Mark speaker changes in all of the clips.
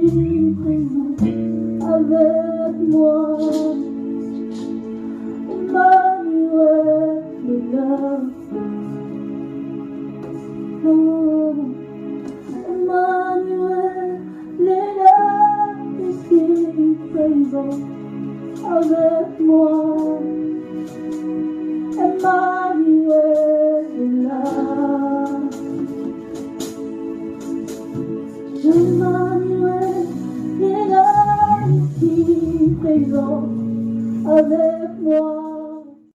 Speaker 1: présent avec moi. Emmanuel est là. Oh, Emmanuel est là, ici présent avec moi. Emmanuel est là. Emmanuel est là, ici présent avec moi.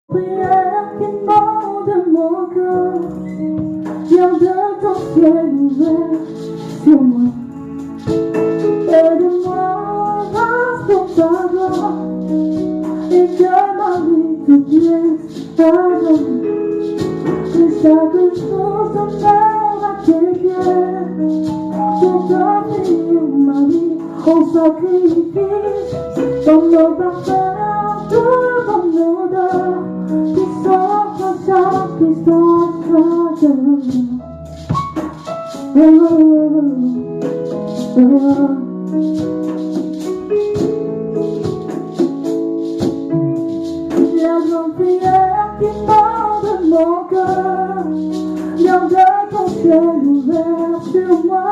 Speaker 1: Prière qui demande mon cœur, garde ton ciel ouvert sur moi. Aide-moi grâce pour ta gloire, et que ma vie te plaise à jamais. Que chaque jour je meurs à tes pieds, pour t'offrir ma vie en sacrifice, dans nos parfums, devant nos odeurs, qui s'offre à chaque instant, à chaque la grande prière qui mord mon cœur, garde ton ciel ouvert sur moi.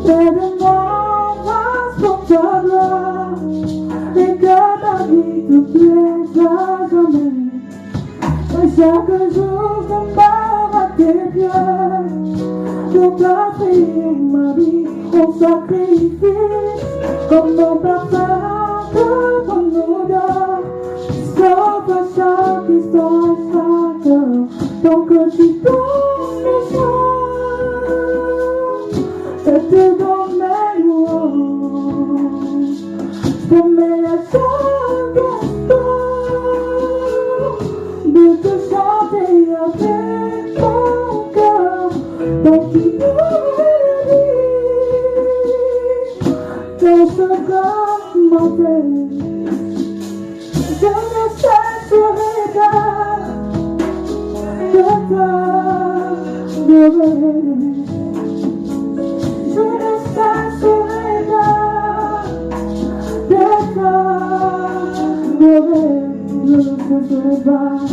Speaker 1: Aide-moi grâce pour ta gloire, et que ta vie te plaise à jamais. Et chaque jour je meurs à tes pieds, pour t'offrir ma vie en sacrifice, comme mon parfum devant nos odeurs, sauf à chaque instant, à chaque heure, tant que tu donnes mes jours, et te donnes mes louanges, je te mets à chaque instant de te chanter avec mon cœur, tant qu'il dans ce grand mortel, je ne cesserai de t'adorer. Je ne cesserai de t'adorer. Je ne cesserai pas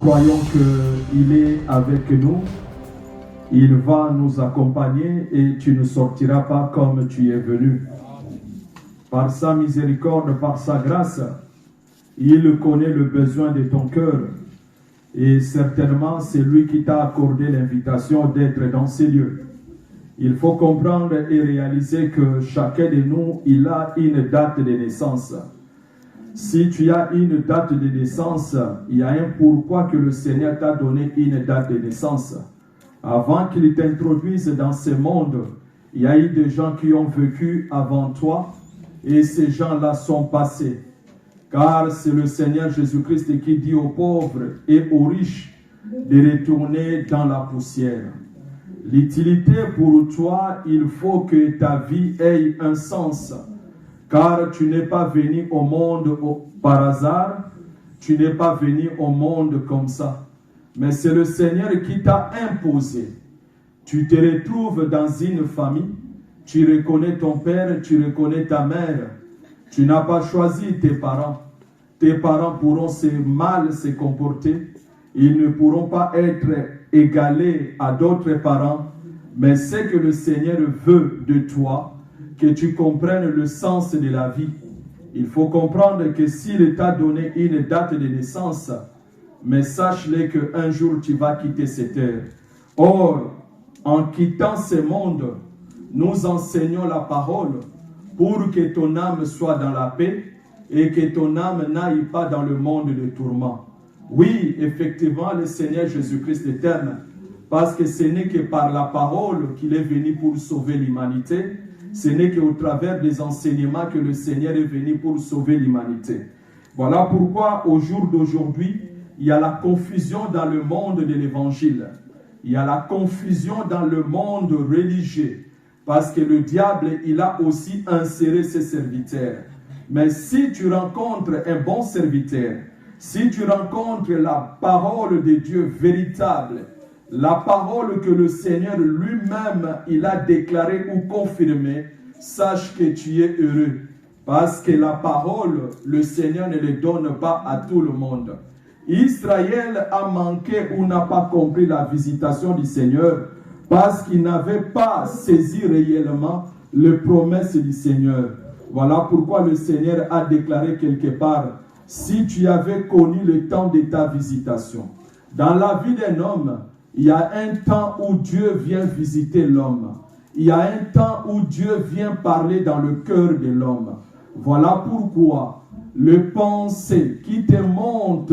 Speaker 2: Croyons qu'il est avec nous, il va nous accompagner et tu ne sortiras pas comme tu es venu. Par sa miséricorde, par sa grâce, il connaît le besoin de ton cœur. Et certainement, c'est lui qui t'a accordé l'invitation d'être dans ces lieux. Il faut comprendre et réaliser que chacun de nous, il a une date de naissance. Si tu as une date de naissance, il y a un pourquoi que le Seigneur t'a donné une date de naissance. Avant qu'il t'introduise dans ce monde, il y a eu des gens qui ont vécu avant toi et ces gens-là sont passés. Car c'est le Seigneur Jésus-Christ qui dit aux pauvres et aux riches de retourner dans la poussière. L'utilité pour toi, il faut que ta vie ait un sens. Car tu n'es pas venu au monde par hasard, tu n'es pas venu au monde comme ça. Mais c'est le Seigneur qui t'a imposé. Tu te retrouves dans une famille, tu reconnais ton père, tu reconnais ta mère. Tu n'as pas choisi tes parents. Tes parents pourront mal se comporter. Ils ne pourront pas être égalés à d'autres parents. Mais c'est que le Seigneur veut de toi, que tu comprennes le sens de la vie. Il faut comprendre que s'il t'a donné une date de naissance, mais sache-le qu'un jour tu vas quitter cette terre. Or, en quittant ce monde, nous enseignons la parole pour que ton âme soit dans la paix et que ton âme n'aille pas dans le monde de tourment. Oui, effectivement, le Seigneur Jésus-Christ t'aime, parce que ce n'est que par la parole qu'il est venu pour sauver l'humanité. Ce n'est qu'au travers des enseignements que le Seigneur est venu pour sauver l'humanité. Voilà pourquoi au jour d'aujourd'hui, il y a la confusion dans le monde de l'évangile. Il y a la confusion dans le monde religieux. Parce que le diable, il a aussi inséré ses serviteurs. Mais si tu rencontres un bon serviteur, si tu rencontres la parole de Dieu véritable, la parole que le Seigneur lui-même, il a déclarée ou confirmée, sache que tu es heureux. Parce que la parole, le Seigneur ne le donne pas à tout le monde. Israël a manqué ou n'a pas compris la visitation du Seigneur parce qu'il n'avait pas saisi réellement les promesses du Seigneur. Voilà pourquoi le Seigneur a déclaré quelque part, si tu avais connu le temps de ta visitation. Dans la vie d'un homme, il y a un temps où Dieu vient visiter l'homme. Il y a un temps où Dieu vient parler dans le cœur de l'homme. Voilà pourquoi le pensée qui te monte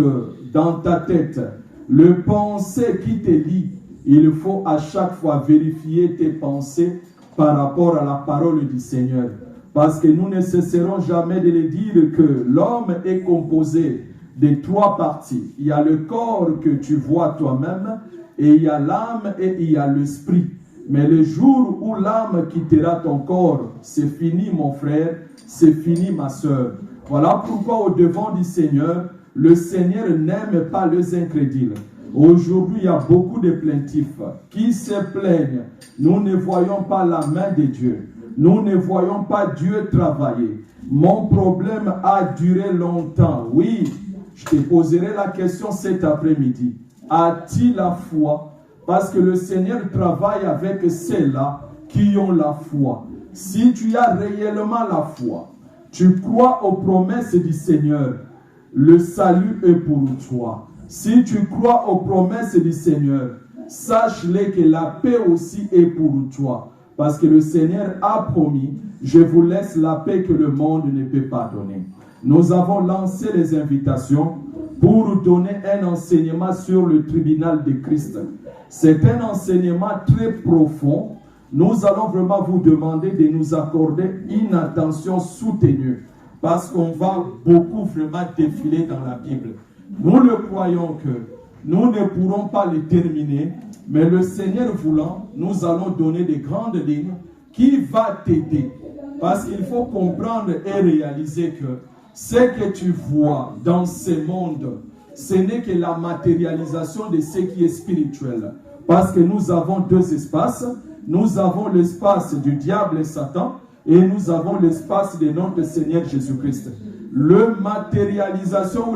Speaker 2: dans ta tête, le pensée qui te lie, il faut à chaque fois vérifier tes pensées par rapport à la parole du Seigneur. Parce que nous ne cesserons jamais de le dire que l'homme est composé de 3 parties. Il y a le corps que tu vois toi-même, et il y a l'âme et il y a l'esprit. Mais le jour où l'âme quittera ton corps, c'est fini mon frère, c'est fini ma soeur. Voilà pourquoi au devant du Seigneur, le Seigneur n'aime pas les incrédules. Aujourd'hui, il y a beaucoup de plaintifs qui se plaignent. Nous ne voyons pas la main de Dieu. Nous ne voyons pas Dieu travailler. Mon problème a duré longtemps. Oui, je te poserai la question cet après-midi. As-tu la foi? Parce que le Seigneur travaille avec ceux-là qui ont la foi. Si tu as réellement la foi, tu crois aux promesses du Seigneur, le salut est pour toi. Si tu crois aux promesses du Seigneur, sache-le que la paix aussi est pour toi. Parce que le Seigneur a promis, je vous laisse la paix que le monde ne peut pas donner. Nous avons lancé les invitations pour donner un enseignement sur le tribunal de Christ. C'est un enseignement très profond. Nous allons vraiment vous demander de nous accorder une attention soutenue. Parce qu'on va beaucoup vraiment défiler dans la Bible. Nous le croyons que nous ne pourrons pas le terminer, mais le Seigneur voulant, nous allons donner des grandes lignes qui vont t'aider. Parce qu'il faut comprendre et réaliser que ce que tu vois dans ce monde, ce n'est que la matérialisation de ce qui est spirituel. Parce que nous avons 2 espaces. Nous avons l'espace du diable et Satan, et nous avons l'espace de notre Seigneur Jésus-Christ. La matérialisation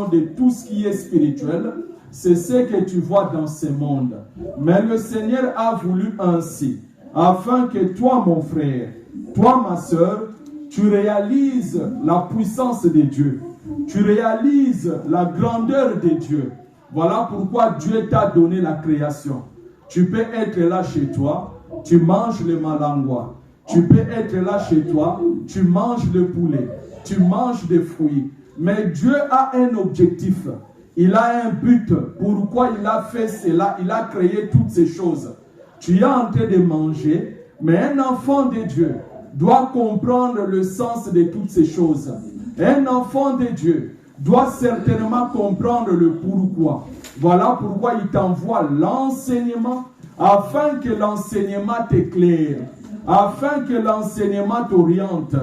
Speaker 2: de tout ce qui est spirituel, c'est ce que tu vois dans ce monde. Mais le Seigneur a voulu ainsi, afin que toi, mon frère, toi, ma soeur, tu réalises la puissance de Dieu. Tu réalises la grandeur de Dieu. Voilà pourquoi Dieu t'a donné la création. Tu peux être là chez toi, tu manges le malangua. Tu peux être là chez toi, tu manges le poulet, tu manges des fruits. Mais Dieu a un objectif. Il a un but. Pourquoi il a fait cela? Il a créé toutes ces choses. Tu es en train de manger, mais un enfant de Dieu doit comprendre le sens de toutes ces choses. Un enfant de Dieu doit certainement comprendre le pourquoi. Voilà pourquoi il t'envoie l'enseignement, afin que l'enseignement t'éclaire, afin que l'enseignement t'oriente.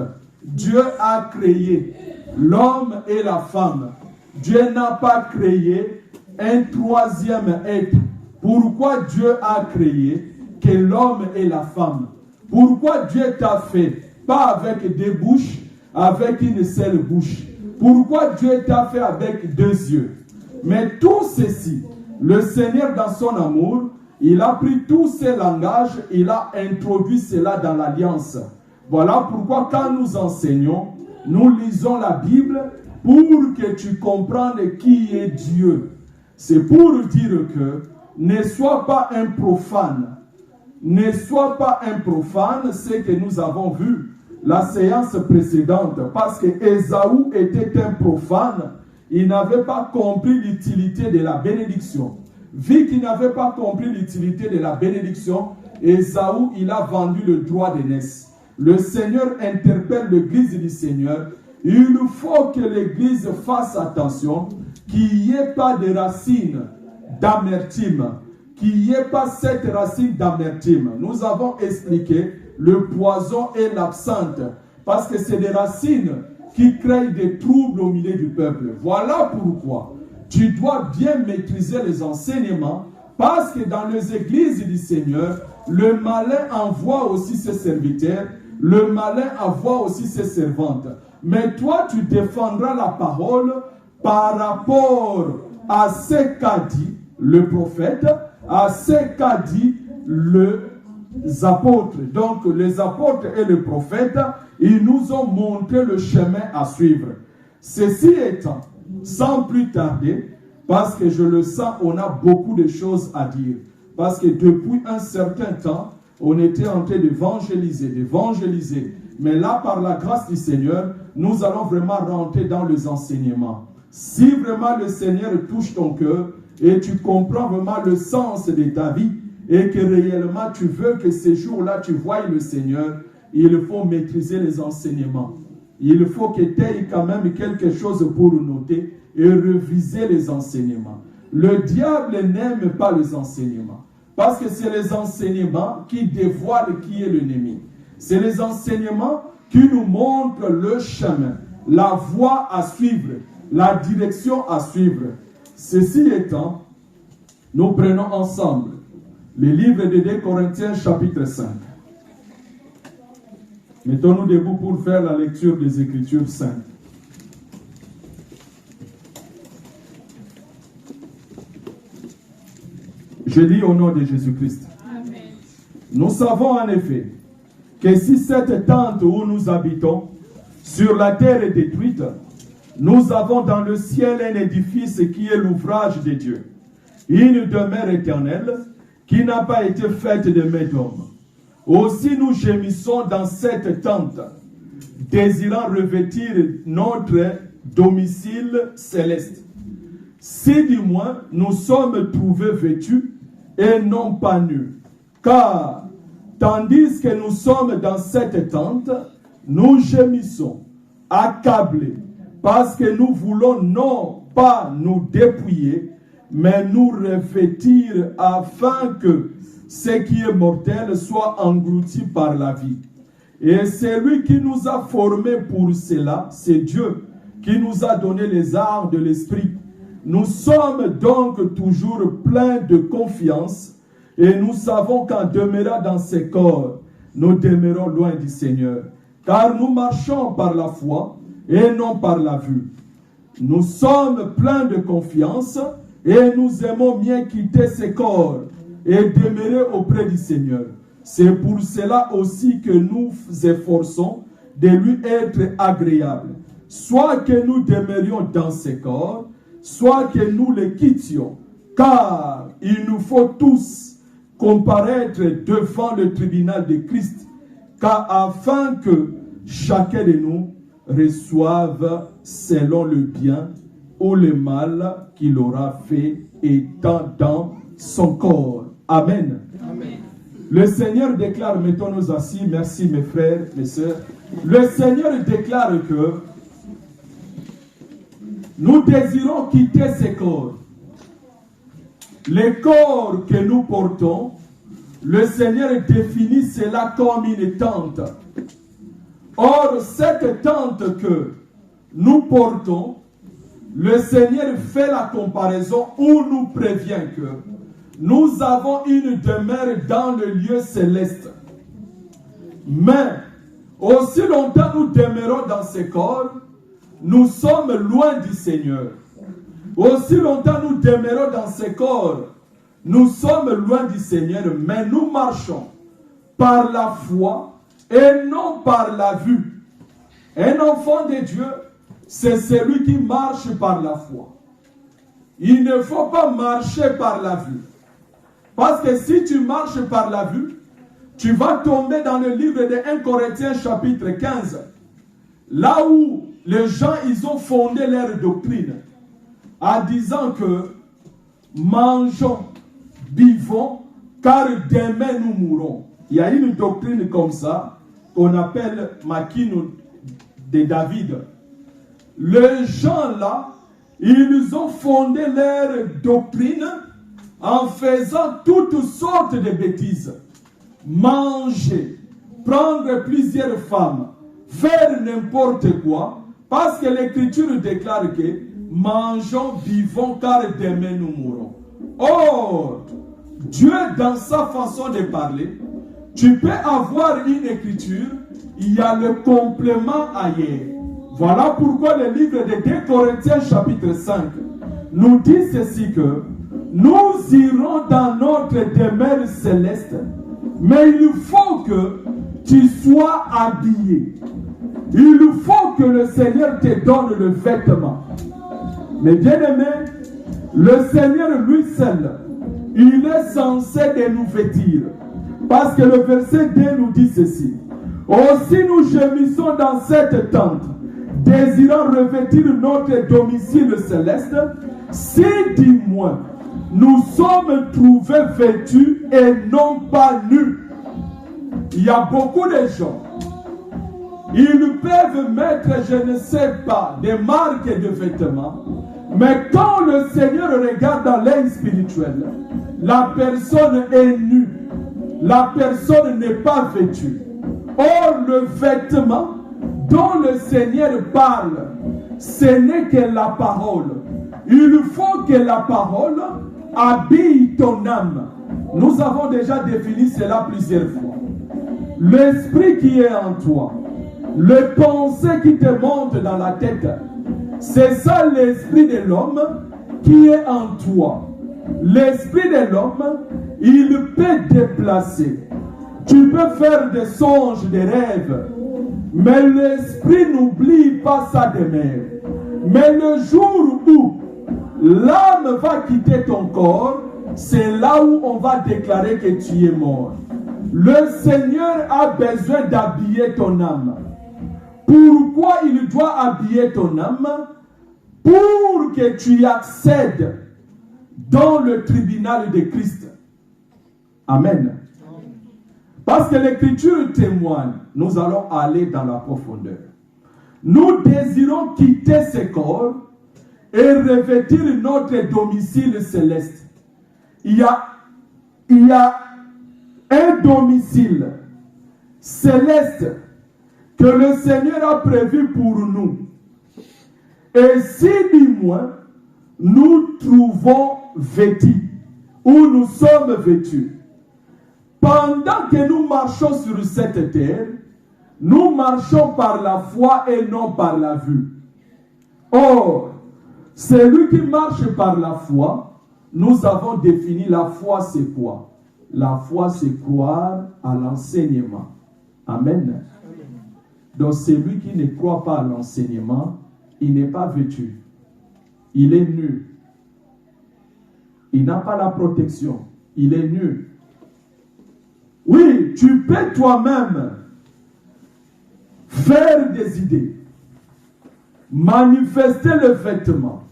Speaker 2: Dieu a créé l'homme et la femme. Dieu n'a pas créé un troisième être. Pourquoi Dieu a créé que l'homme et la femme? Pourquoi Dieu t'a fait? Pas avec des bouches, avec une seule bouche. Pourquoi Dieu t'a fait avec deux yeux? Mais tout ceci, le Seigneur dans son amour, il a pris tous ces langages, il a introduit cela dans l'alliance. Voilà pourquoi quand nous enseignons, nous lisons la Bible pour que tu comprennes qui est Dieu. C'est pour dire que ne sois pas un profane. Ne sois pas un profane, c'est que nous avons vu la séance précédente, parce que Ésaü était un profane, il n'avait pas compris l'utilité de la bénédiction. Vu qu'il n'avait pas compris l'utilité de la bénédiction, Ésaü, il a vendu le droit d'aînesse. Le Seigneur interpelle l'église du Seigneur. Il faut que l'église fasse attention, qu'il n'y ait pas de racines d'amertume, qu'il n'y ait pas cette racine d'amertume. Nous avons expliqué le poison et l'absinthe, parce que c'est des racines qui créent des troubles au milieu du peuple. Voilà pourquoi tu dois bien maîtriser les enseignements, parce que dans les églises du Seigneur, le malin envoie aussi ses serviteurs, le malin envoie aussi ses servantes. Mais toi, tu défendras la parole par rapport à ce qu'a dit le prophète, à ce qu'a dit les apôtres. Donc, les apôtres et les prophètes, ils nous ont montré le chemin à suivre. Ceci étant, sans plus tarder, parce que je le sens, on a beaucoup de choses à dire. Parce que depuis un certain temps, on était en train d'évangéliser. Mais là, par la grâce du Seigneur, nous allons vraiment rentrer dans les enseignements. Si vraiment le Seigneur touche ton cœur et tu comprends vraiment le sens de ta vie et que réellement tu veux que ces jours-là tu voies le Seigneur, il faut maîtriser les enseignements. Il faut que tu aies quand même quelque chose pour noter et réviser les enseignements. Le diable n'aime pas les enseignements parce que c'est les enseignements qui dévoilent qui est l'ennemi. C'est les enseignements qui nous montrent le chemin, la voie à suivre, la direction à suivre. Ceci étant, nous prenons ensemble le livre de 2 Corinthiens chapitre 5. Mettons-nous debout pour faire la lecture des Écritures saintes. Je lis au nom de Jésus-Christ. Amen. Nous savons en effet que si cette tente où nous habitons sur la terre est détruite, nous avons dans le ciel un édifice qui est l'ouvrage de Dieu, une demeure éternelle qui n'a pas été faite de main d'homme. Aussi nous gémissons dans cette tente, désirant revêtir notre domicile céleste. Si du moins nous sommes trouvés vêtus et non pas nus. Car tandis que nous sommes dans cette tente, nous gémissons, accablés, parce que nous voulons non pas nous dépouiller, mais nous revêtir afin que ce qui est mortel soit englouti par la vie. Et c'est lui qui nous a formés pour cela, c'est Dieu qui nous a donné les arts de l'esprit. Nous sommes donc toujours pleins de confiance et nous savons qu'en demeurant dans ces corps, nous demeurons loin du Seigneur. Car nous marchons par la foi et non par la vue. Nous sommes pleins de confiance et nous aimons bien quitter ces corps et demeurer auprès du Seigneur. C'est pour cela aussi que nous efforçons de lui être agréable. Soit que nous demeurions dans ces corps, soit que nous les quittions. Car il nous faut tous comparaître devant le tribunal de Christ, car afin que chacun de nous reçoive selon le bien ou le mal qu'il aura fait étant dans son corps. Amen.
Speaker 3: Amen.
Speaker 2: Le Seigneur déclare, mettons-nous assis, merci mes frères, mes sœurs. Le Seigneur déclare que nous désirons quitter ces corps. Les corps que nous portons, le Seigneur définit cela comme une tente. Or, cette tente que nous portons, le Seigneur fait la comparaison ou nous prévient que nous avons une demeure dans le lieu céleste. Mais, aussi longtemps nous demeurons dans ces corps, nous sommes loin du Seigneur. Aussi longtemps nous demeurons dans ces corps, nous sommes loin du Seigneur, mais nous marchons par la foi et non par la vue. Un enfant de Dieu, c'est celui qui marche par la foi. Il ne faut pas marcher par la vue. Parce que si tu marches par la vue, tu vas tomber dans le livre de 1 Corinthiens chapitre 15, là où les gens, ils ont fondé leur doctrine en disant que mangeons, buvons, car demain nous mourrons. Il y a une doctrine comme ça qu'on appelle Makino de David. Les gens là, ils ont fondé leur doctrine en faisant toutes sortes de bêtises. Manger, prendre plusieurs femmes, faire n'importe quoi, parce que l'Écriture déclare que mangeons, vivons, car demain nous mourrons. Or, Dieu, dans sa façon de parler, tu peux avoir une écriture, il y a le complément ailleurs. Voilà pourquoi le livre de 2 Corinthiens chapitre 5 nous dit ceci que nous irons dans notre demeure céleste, mais il faut que tu sois habillé. Il faut que le Seigneur te donne le vêtement. Mais bien aimé, le Seigneur lui seul, il est censé de nous vêtir. Parce que le verset 2 nous dit ceci. Aussi nous gémissons dans cette tente, désirant revêtir notre domicile céleste, si du moins nous sommes trouvés vêtus et non pas nus. Il y a beaucoup de gens, ils peuvent mettre, je ne sais pas, des marques de vêtements, mais quand le Seigneur regarde dans l'œil spirituel, la personne est nue, la personne n'est pas vêtue. Or, le vêtement dont le Seigneur parle, ce n'est que la parole. Il faut que la parole habille ton âme. Nous avons déjà défini cela plusieurs fois. L'esprit qui est en toi, les pensées qui te montent dans la tête, c'est ça l'esprit de l'homme qui est en toi. L'esprit de l'homme, il peut déplacer. Tu peux faire des songes, des rêves, mais l'esprit n'oublie pas sa demeure. Mais le jour où l'âme va quitter ton corps, c'est là où on va déclarer que tu es mort. Le Seigneur a besoin d'habiller ton âme. Pourquoi il doit habiller ton âme? Pour que tu accèdes dans le tribunal de Christ. Amen. Parce que l'Écriture témoigne, nous allons aller dans la profondeur. Nous désirons quitter ce corps et revêtir notre domicile céleste. Il y a un domicile céleste que le Seigneur a prévu pour nous. Et si du moins nous trouvons vêtus, ou nous sommes vêtus, pendant que nous marchons sur cette terre, nous marchons par la foi et non par la vue. Or, celui qui marche par la foi, nous avons défini la foi, c'est quoi? La foi, c'est croire à l'enseignement. Amen. Donc, celui qui ne croit pas à l'enseignement, il n'est pas vêtu. Il est nu. Il n'a pas la protection. Il est nu. peux toi-même faire des idées, manifester le vêtement,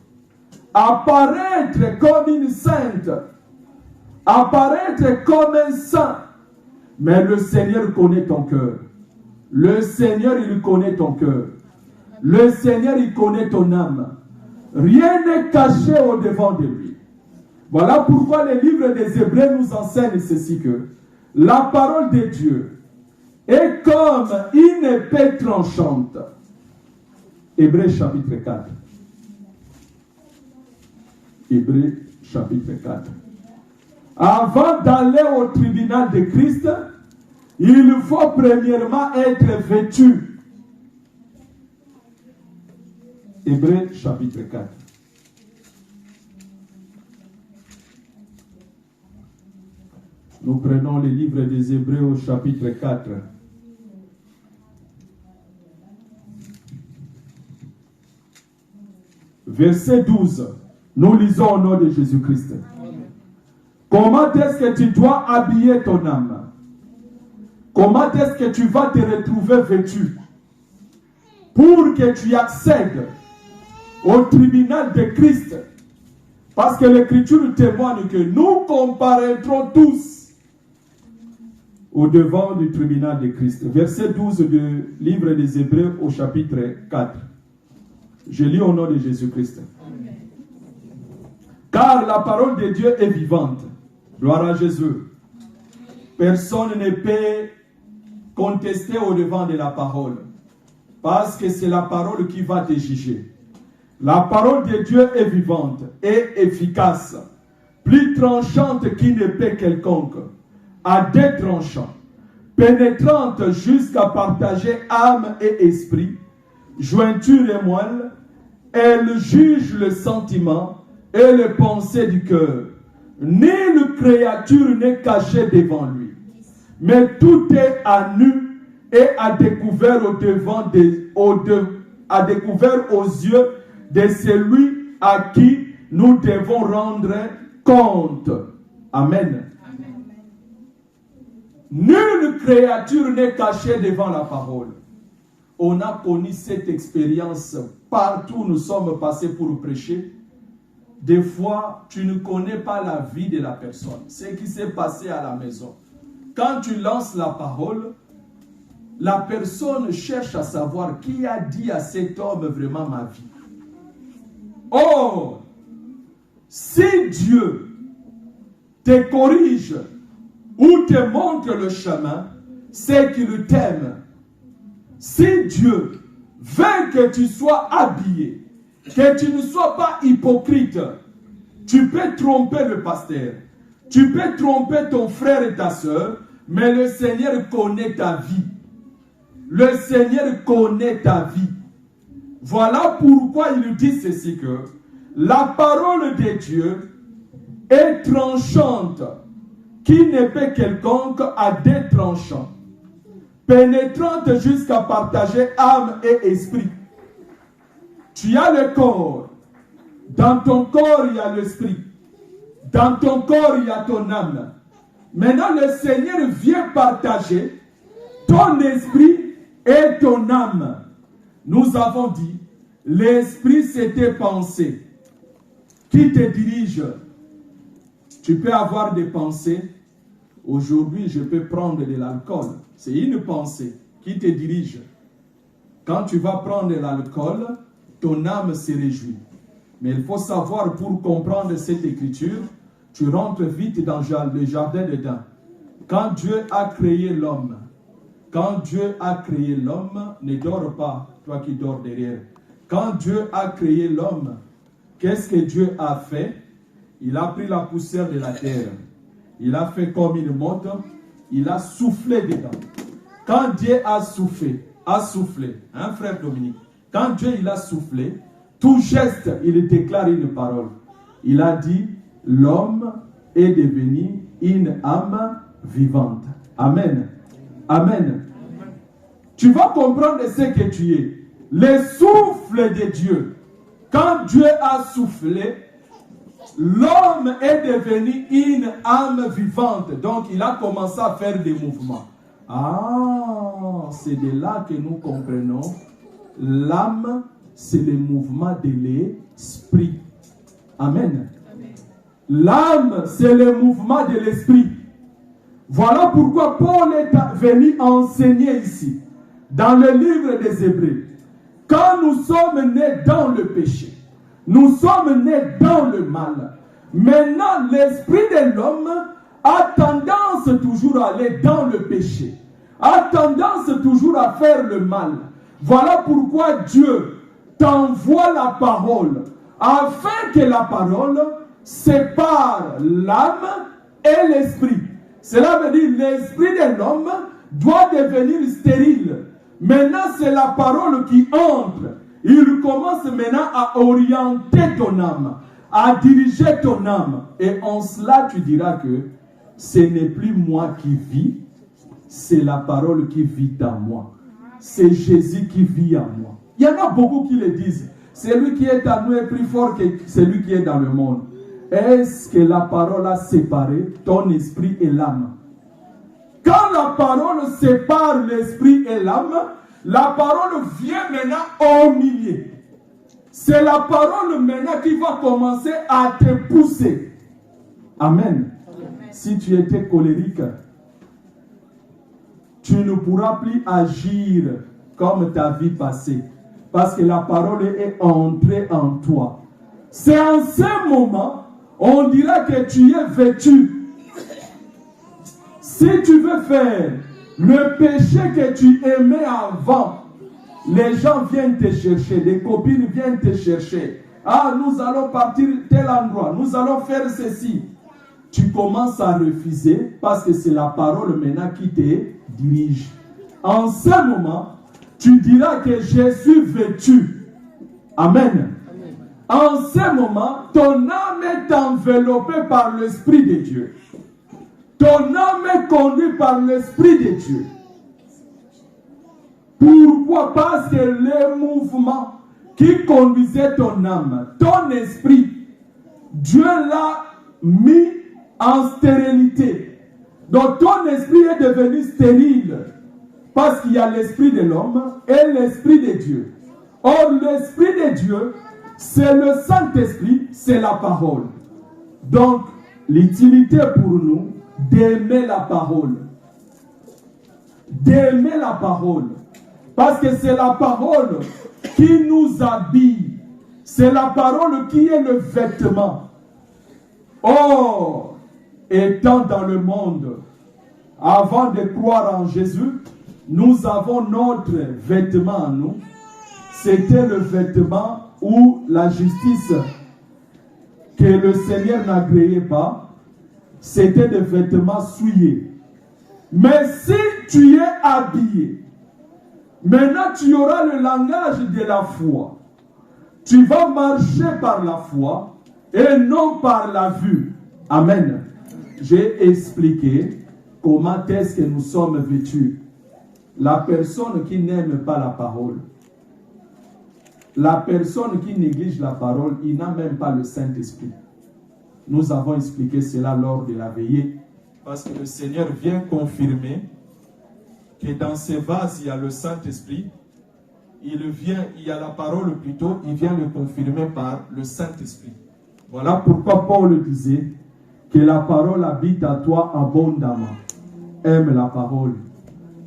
Speaker 2: apparaître comme une sainte, apparaître comme un saint. Mais le Seigneur connaît ton cœur. Le Seigneur, il connaît ton cœur. Le Seigneur, il connaît ton âme. Rien n'est caché au-devant de lui. Voilà pourquoi le livre des Hébreux nous enseigne ceci, que la parole de Dieu est comme une épée tranchante. Hébreux chapitre 4. Hébreux chapitre 4. Avant d'aller au tribunal de Christ, il faut premièrement être vêtu. Hébreux chapitre 4. Nous prenons le livre des Hébreux au chapitre 4. Verset 12. Nous lisons au nom de Jésus-Christ. Comment est-ce que tu dois habiller ton âme? Comment est-ce que tu vas te retrouver vêtu pour que tu accèdes au tribunal de Christ? Parce que l'Écriture témoigne que nous comparaîtrons tous au devant du tribunal de Christ. Verset 12 du livre des Hébreux au chapitre 4. Je lis au nom de Jésus-Christ. Car la parole de Dieu est vivante. Gloire à Jésus. Personne ne peut contester au devant de la parole. Parce que c'est la parole qui va te juger. La parole de Dieu est vivante et efficace. Plus tranchante qu'une épée quelconque. À deux tranchants. Pénétrante jusqu'à partager âme et esprit. Jointure et moelle. Elle juge le sentiment et les pensées du cœur. Nulle créature n'est cachée devant lui. Mais tout est à nu et à découvert à découvert aux yeux de celui à qui nous devons rendre compte. Amen. Nulle créature n'est cachée devant la parole. On a connu cette expérience partout où nous sommes passés pour prêcher. Des fois, tu ne connais pas la vie de la personne, ce qui s'est passé à la maison. Quand tu lances la parole, la personne cherche à savoir qui a dit à cet homme vraiment ma vie. Or, si Dieu te corrige ou te montre le chemin, c'est qu'il t'aime. Si Dieu veut que tu sois habillé, que tu ne sois pas hypocrite, tu peux tromper le pasteur, tu peux tromper ton frère et ta soeur, mais le Seigneur connaît ta vie. Le Seigneur connaît ta vie. Voilà pourquoi il dit ceci, que la parole de Dieu est tranchante, qui n'est pas quelconque à deux tranchants, pénétrante jusqu'à partager âme et esprit. Tu as le corps. Dans ton corps, il y a l'esprit. Dans ton corps, il y a ton âme. Maintenant, le Seigneur vient partager ton esprit et ton âme. Nous avons dit, l'esprit, c'est tes pensées qui te dirigent. Tu peux avoir des pensées. Aujourd'hui, je peux prendre de l'alcool. C'est une pensée qui te dirige. Quand tu vas prendre de l'alcool, ton âme se réjouit. Mais il faut savoir, pour comprendre cette écriture, tu rentres vite dans le jardin d'Éden. Quand Dieu a créé l'homme, ne dors pas, toi qui dors derrière. Quand Dieu a créé l'homme, qu'est-ce que Dieu a fait? Il a pris la poussière de la terre. Il a fait comme une motte. Il a soufflé dedans. Quand Dieu a soufflé, hein, frère Dominique, quand Dieu il a soufflé, tout geste, il déclare une parole. Il a dit, l'homme est devenu une âme vivante. Amen. Amen. Tu vas comprendre ce que tu es. Le souffle de Dieu. Quand Dieu a soufflé, l'homme est devenu une âme vivante. Donc, il a commencé à faire des mouvements. Ah, c'est de là que nous comprenons. L'âme, c'est le mouvement de l'esprit. Amen. L'âme, c'est le mouvement de l'esprit. Voilà pourquoi Paul est venu enseigner ici, dans le livre des Hébreux. Quand nous sommes nés dans le péché, nous sommes nés dans le mal. Maintenant, l'esprit de l'homme a tendance toujours à aller dans le péché, a tendance toujours à faire le mal. Voilà pourquoi Dieu t'envoie la parole, afin que la parole sépare l'âme et l'esprit. Cela veut dire que l'esprit de l'homme doit devenir stérile. Maintenant, c'est la parole qui entre. Il commence maintenant à orienter ton âme, à diriger ton âme. Et en cela, tu diras que ce n'est plus moi qui vis, c'est la parole qui vit en moi. C'est Jésus qui vit en moi. Il y en a beaucoup qui le disent. Celui qui est en nous est plus fort que celui qui est dans le monde. Est-ce que la parole a séparé ton esprit et l'âme? Quand la parole sépare l'esprit et l'âme, la parole vient maintenant au milieu. C'est la parole maintenant qui va commencer à te pousser. Amen. Si tu étais colérique, tu ne pourras plus agir comme ta vie passée. Parce que la parole est entrée en toi. C'est en ce moment, on dira que tu es vêtu. Si tu veux faire le péché que tu aimais avant, les gens viennent te chercher, les copines viennent te chercher. Ah, nous allons partir tel endroit, nous allons faire ceci. Tu commences à refuser parce que c'est la parole maintenant qui te dirige. En ce moment, tu diras que je suis vêtu. Amen. En ce moment, ton âme est enveloppée par l'Esprit de Dieu. Ton âme est conduite par l'Esprit de Dieu. Pourquoi? Parce que le mouvement qui conduisait ton âme, ton esprit, Dieu l'a mis en stérilité. Donc ton esprit est devenu stérile parce qu'il y a l'esprit de l'homme et l'esprit de Dieu. Or, l'esprit de Dieu, c'est le Saint-Esprit, c'est la parole. Donc, l'utilité pour nous d'aimer la parole. D'aimer la parole. Parce que c'est la parole qui nous habille. C'est la parole qui est le vêtement. Or, étant dans le monde, avant de croire en Jésus, nous avons notre vêtement en nous. C'était le vêtement ou la justice que le Seigneur n'agréait pas. C'était des vêtements souillés. Mais si tu es habillé, maintenant tu auras le langage de la foi. Tu vas marcher par la foi et non par la vue. Amen. J'ai expliqué comment est-ce que nous sommes vêtus. La personne qui n'aime pas la parole, la personne qui néglige la parole, il n'a même pas le Saint-Esprit. Nous avons expliqué cela lors de la veillée, parce que le Seigneur vient confirmer que dans ces vases, il y a le Saint-Esprit. Il y a la parole plutôt, il vient le confirmer par le Saint-Esprit. Voilà pourquoi Paul disait que la parole habite à toi abondamment. Aime la parole,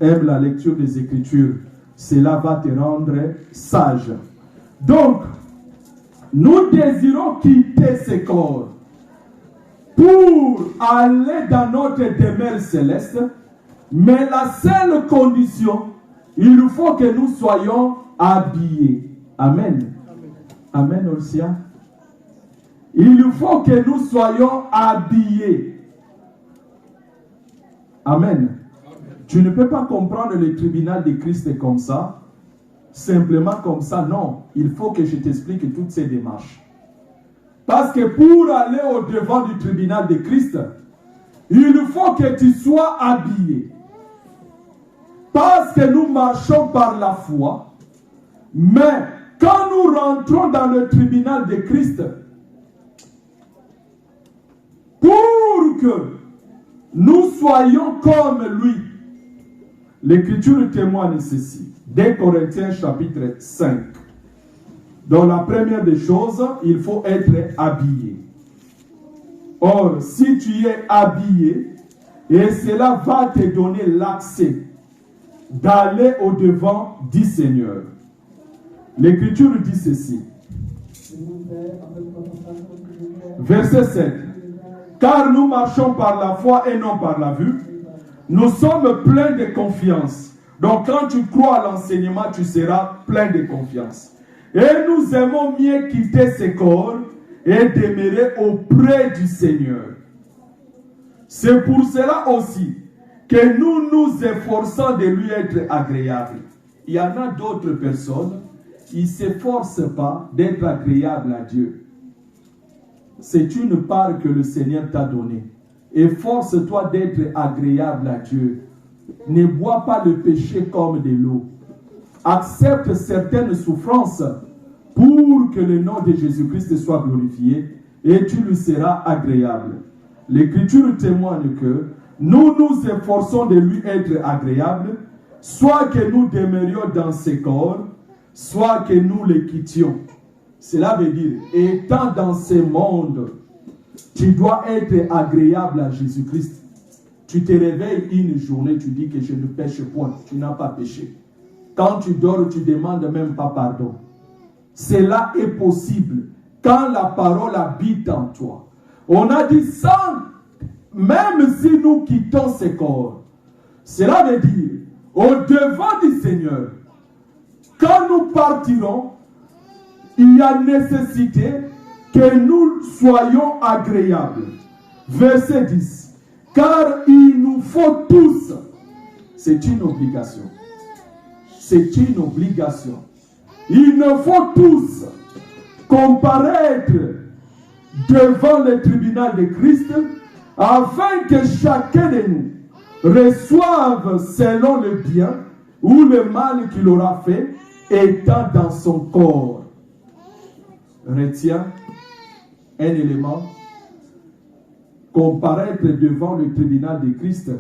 Speaker 2: aime la lecture des Écritures. Cela va te rendre sage. Donc, nous désirons quitter ce corps pour aller dans notre demeure céleste, mais la seule condition, il faut que nous soyons habillés. Amen. Amen, Olsia. Il faut que nous soyons habillés. Amen. Tu ne peux pas comprendre le tribunal de Christ comme ça, simplement comme ça. Non, il faut que je t'explique toutes ces démarches. Parce que pour aller au devant du tribunal de Christ, il faut que tu sois habillé. Parce que nous marchons par la foi, mais quand nous rentrons dans le tribunal de Christ, pour que nous soyons comme lui, L'Écriture témoigne ceci. 2 Corinthiens chapitre 5. Dans la première des choses, il faut être habillé. Or, si tu es habillé, et cela va te donner l'accès d'aller au-devant du Seigneur. L'Écriture dit ceci. Verset 7. Car nous marchons par la foi et non par la vue. Nous sommes pleins de confiance. Donc quand tu crois à l'enseignement, tu seras plein de confiance. Et nous aimons mieux quitter ce corps et demeurer auprès du Seigneur. C'est pour cela aussi que nous nous efforçons de lui être agréable. Il y en a d'autres personnes, ils ne s'efforcent pas d'être agréables à Dieu. C'est une part que le Seigneur t'a donnée. Efforce-toi d'être agréable à Dieu. Ne bois pas le péché comme de l'eau. Accepte certaines souffrances pour que le nom de Jésus-Christ soit glorifié et tu lui seras agréable. L'Écriture témoigne que nous nous efforçons de lui être agréable, soit que nous demeurions dans ses corps, soit que nous le quittions. Cela veut dire, étant dans ce monde, tu dois être agréable à Jésus-Christ. Tu te réveilles une journée, tu dis que je ne pêche point, tu n'as pas péché. Quand tu dors, tu ne demandes même pas pardon. Cela est possible quand la parole habite en toi. On a dit ça, même si nous quittons ce corps. Cela veut dire, au-devant du Seigneur, quand nous partirons, il y a nécessité que nous soyons agréables. Verset 10. Car il nous faut tous, c'est une obligation. C'est une obligation. Il nous faut tous comparaître devant le tribunal de Christ afin que chacun de nous reçoive selon le bien ou le mal qu'il aura fait étant dans son corps. Retiens un élément. Comparaître devant le tribunal de Christ,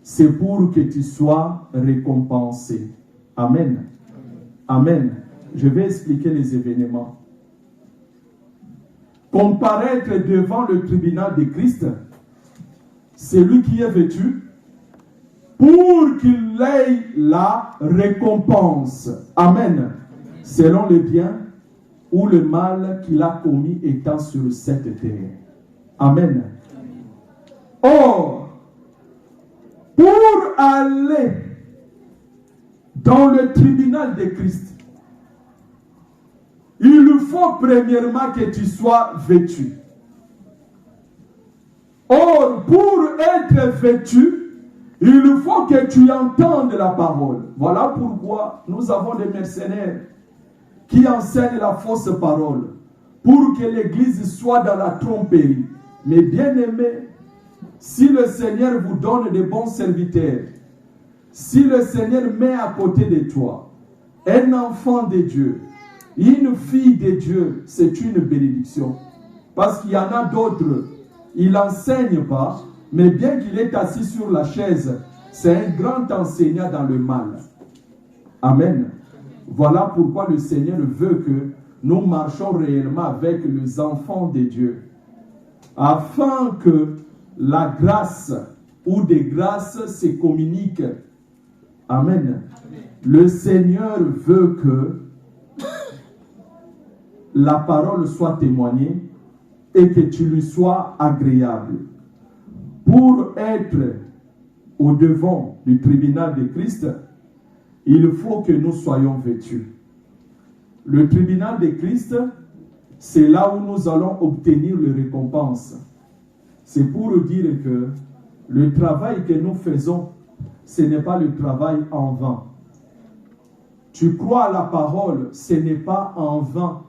Speaker 2: c'est pour que tu sois récompensé. Amen. Amen. Je vais expliquer les événements. Comparaître devant le tribunal de Christ, c'est lui qui est vêtu pour qu'il ait la récompense. Amen. Selon le bien ou le mal qu'il a commis étant sur cette terre. Amen. Or, pour aller dans le tribunal de Christ, il faut premièrement que tu sois vêtu. Or, pour être vêtu, il faut que tu entendes la parole. Voilà pourquoi nous avons des mercenaires qui enseignent la fausse parole pour que l'Église soit dans la tromperie. Mais bien aimé, si le Seigneur vous donne de bons serviteurs, si le Seigneur met à côté de toi un enfant de Dieu, une fille de Dieu, c'est une bénédiction. Parce qu'il y en a d'autres, il n'enseigne pas, mais bien qu'il est assis sur la chaise, c'est un grand enseignant dans le mal. Amen. Voilà pourquoi le Seigneur veut que nous marchions réellement avec les enfants de Dieu, afin que la grâce ou des grâces se communiquent. Amen. Le Seigneur veut que la parole soit témoignée et que tu lui sois agréable. Pour être au-devant du tribunal de Christ, il faut que nous soyons vêtus. Le tribunal de Christ, c'est là où nous allons obtenir les récompenses. C'est pour dire que le travail que nous faisons, ce n'est pas le travail en vain. Tu crois à la parole, ce n'est pas en vain.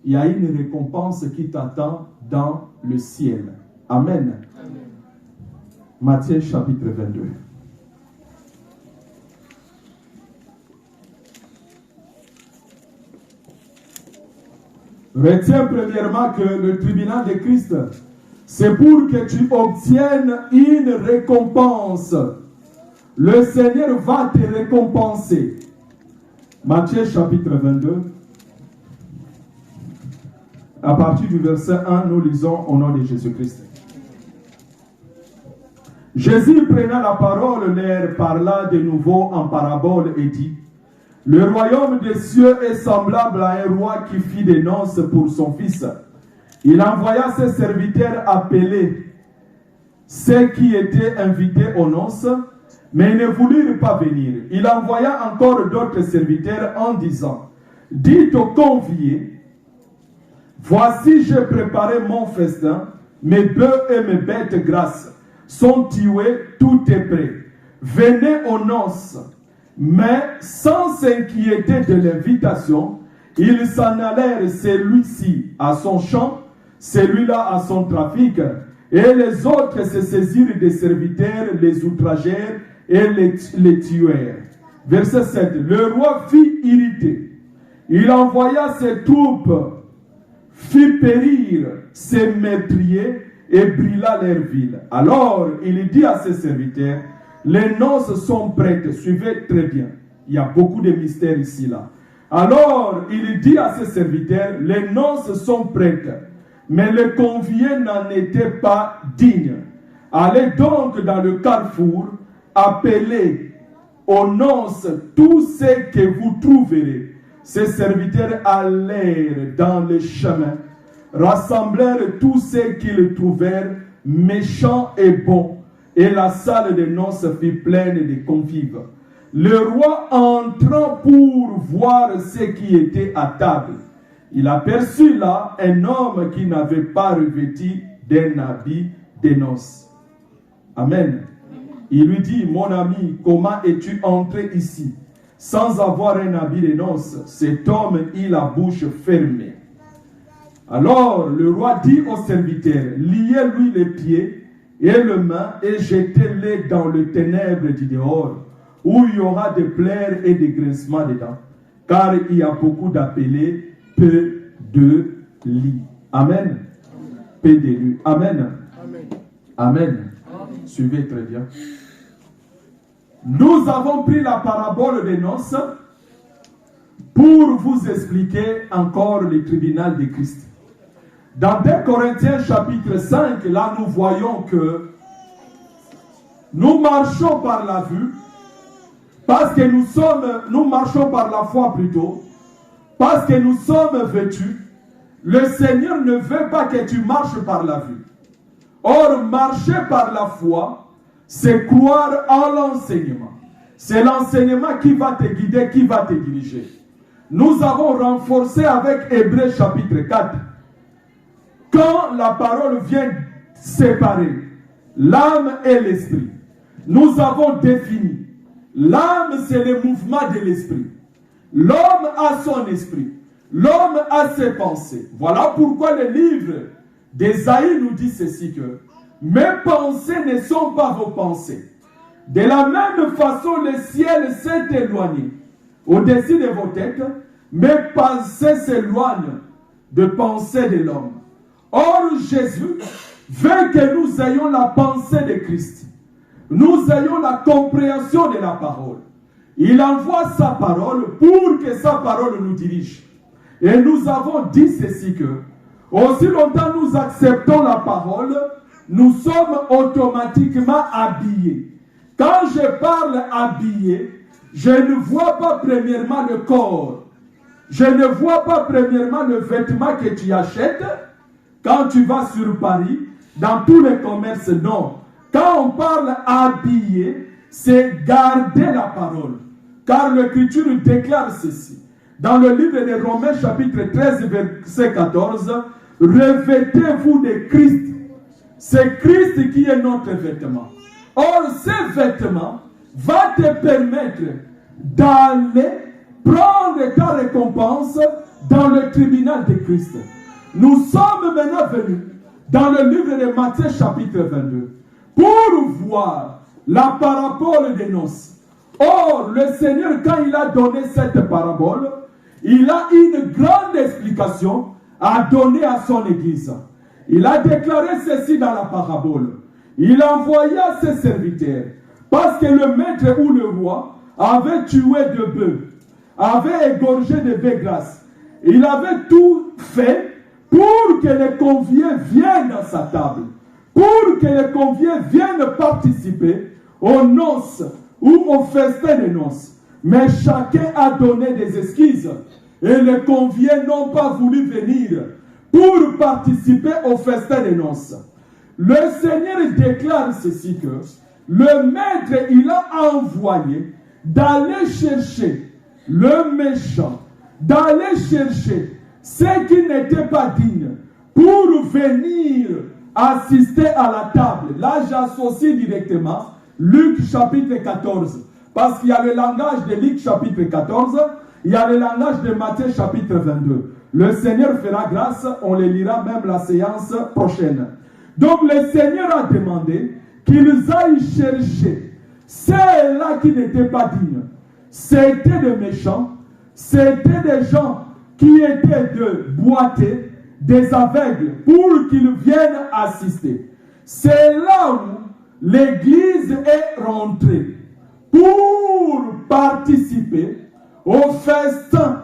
Speaker 2: Il y a une récompense qui t'attend dans le ciel. Amen. Amen. Matthieu chapitre 22. Retiens premièrement que le tribunal de Christ, c'est pour que tu obtiennes une récompense. le Seigneur va te récompenser. Matthieu chapitre 22. À partir du verset 1, nous lisons au nom de Jésus-Christ. Jésus prenant la parole, leur parla de nouveau en parabole et dit: le royaume des cieux est semblable à un roi qui fit des noces pour son fils. Il envoya ses serviteurs appeler ceux qui étaient invités aux noces, mais ils ne voulurent pas venir. Il envoya encore d'autres serviteurs en disant: dites aux conviés, voici, j'ai préparé mon festin, mes bœufs et mes bêtes grasses sont tués, tout est prêt. Venez aux noces. Mais sans s'inquiéter de l'invitation, ils s'en allèrent, celui-ci à son champ, celui-là à son trafic, et les autres se saisirent des serviteurs, les outragèrent et les tuèrent. Verset 7. Le roi fut irrité. Il envoya ses troupes, fit périr ses meurtriers et brûla leur ville. Alors il dit à ses serviteurs: les noces sont prêtes. Suivez très bien. Il y a beaucoup de mystères ici, là. Alors il dit à ses serviteurs: les noces sont prêtes, mais les conviés n'en étaient pas dignes. Allez donc dans le carrefour, appelez aux noces tous ceux que vous trouverez. Ses serviteurs allèrent dans le chemin, rassemblèrent tous ceux qu'ils trouvèrent méchants et bons, et la salle de noces fut pleine de convives. Le roi entra pour voir ceux qui étaient à table. Il aperçut là un homme qui n'avait pas revêtu d'un habit de noces. Amen. Il lui dit: mon ami, comment es-tu entré ici sans avoir un habit de noces? Cet homme eut la bouche fermée. Alors le roi dit aux serviteurs: liez-lui les pieds et les mains et jetez-les dans le ténèbre du dehors, où il y aura des pleurs et des grincements dedans, car il y a beaucoup d'appelés, peu de lits. Amen. Peu de lits. Amen. Amen. Amen. Suivez très bien. Nous avons pris la parabole des noces pour vous expliquer encore le tribunal de Christ. Dans 2 Corinthiens chapitre 5, là nous voyons que nous marchons par la vue, parce que nous marchons par la foi plutôt, parce que nous sommes vêtus. Le Seigneur ne veut pas que tu marches par la vue. Or, marcher par la foi, c'est croire en l'enseignement. C'est l'enseignement qui va te guider, qui va te diriger. Nous avons renforcé avec Hébreux chapitre 4. Quand la parole vient séparer l'âme et l'esprit, nous avons défini. L'âme, c'est le mouvement de l'esprit. L'homme a son esprit. L'homme a ses pensées. Voilà pourquoi le livre d'Ésaïe nous dit ceci, que mes pensées ne sont pas vos pensées. De la même façon, le ciel s'est éloigné au-dessus de vos têtes. Mes pensées s'éloignent de pensées de l'homme. Or, Jésus veut que nous ayons la pensée de Christ. Nous ayons la compréhension de la parole. Il envoie sa parole pour que sa parole nous dirige. Et nous avons dit ceci, que aussi longtemps nous acceptons la parole, nous sommes automatiquement habillés. Quand je parle habillé, je ne vois pas premièrement le corps. Je ne vois pas premièrement le vêtement que tu achètes quand tu vas sur Paris, dans tous les commerces, non. Quand on parle habillé, c'est garder la parole. Car l'Écriture déclare ceci. Dans le livre de Romains chapitre 13, verset 14, revêtez-vous de Christ. C'est Christ qui est notre vêtement. Or, ce vêtement va te permettre d'aller prendre ta récompense dans le tribunal de Christ. Nous sommes maintenant venus dans le livre de Matthieu chapitre 22 pour voir la parabole des noces. Or, le Seigneur, quand il a donné cette parabole, il a une grande explication à donner à son Église. Il a déclaré ceci dans la parabole. Il envoya ses serviteurs Parce que le maître ou le roi avait tué de bœufs, avait égorgé de bœufs grasses. Il avait tout fait pour que les conviés viennent à sa table, pour que les conviés viennent participer aux noces ou au festin des noces. Mais chacun a donné des excuses et les conviés n'ont pas voulu venir pour participer au festin des noces. Le Seigneur déclare ceci que le maître, il a envoyé d'aller chercher le méchant, d'aller chercher ceux qui n'étaient pas dignes pour venir assister à la table. Là, j'associe directement Luc chapitre 14. Parce qu'il y a le langage de Luc chapitre 14, il y a le langage de Matthieu chapitre 22. Le Seigneur fera grâce, on les lira même la séance prochaine. Donc le Seigneur a demandé qu'ils aillent chercher ceux-là qui n'étaient pas dignes. C'était des méchants, c'était des gens qui étaient de boiter, des aveugles, pour qu'ils viennent assister. C'est là où l'Église est rentrée pour participer au festin,